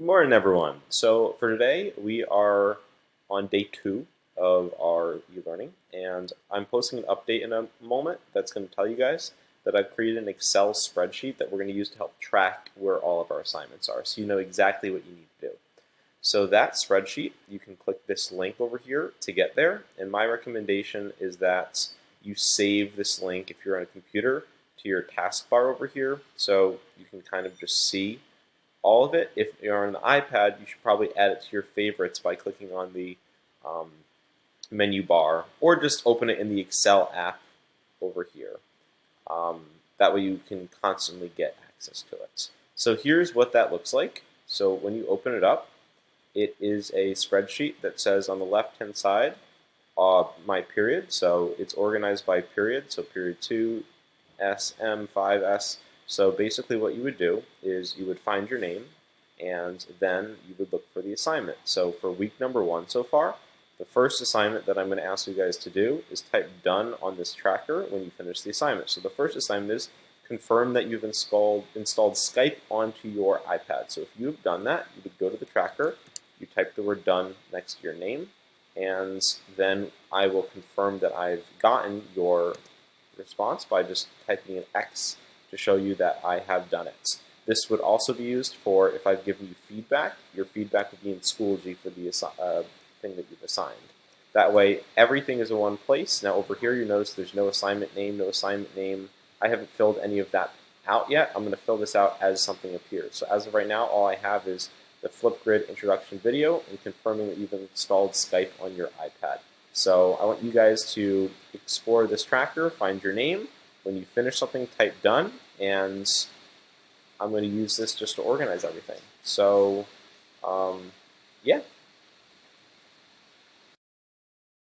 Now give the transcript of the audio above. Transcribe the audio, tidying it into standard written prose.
Morning, everyone. So for today, we are on day 2 of our e-learning, and I'm posting an update in a moment that's going to tell you guys that I've created an Excel spreadsheet that we're going to use to help track where all of our assignments are, so you know exactly what you need to do. So that spreadsheet, you can click this link over here to get there, and my recommendation is that you save this link if you're on a computer to your taskbar over here, so you can kind of just see all of it. If you're on the iPad, you should probably add it to your favorites by clicking on the um, menu bar, or just open it in the Excel app over here. That way you can constantly get access to it. So here's what that looks like. So when you open it up, it is a spreadsheet that says on the left-hand side, my period. So it's organized by period. So period 2, SM, 5S. So basically what you would do is you would find your name, and then you would look for the assignment. So for week number 1 so far, the first assignment that I'm going to ask you guys to do is type done on this tracker when you finish the assignment. So the first assignment is confirm that you've installed SKYPE onto your iPad. So if you've done that, you would go to the tracker, you type the word done next to your name, and then I will confirm that I've gotten your response by just typing an X to show you that I have done it. This would also be used for if I've given you feedback. Your feedback would be in Schoology for the thing that you've assigned. That way, everything is in one place. Now over here, you notice there's no assignment name, no assignment name. I haven't filled any of that out yet. I'm going to fill this out as something appears. So as of right now, all I have is the Flipgrid introduction video and confirming that you've installed SKYPE on your iPad. So I want you guys to explore this tracker, find your name. When you finish something, type done, and I'm going to use this just to organize everything. So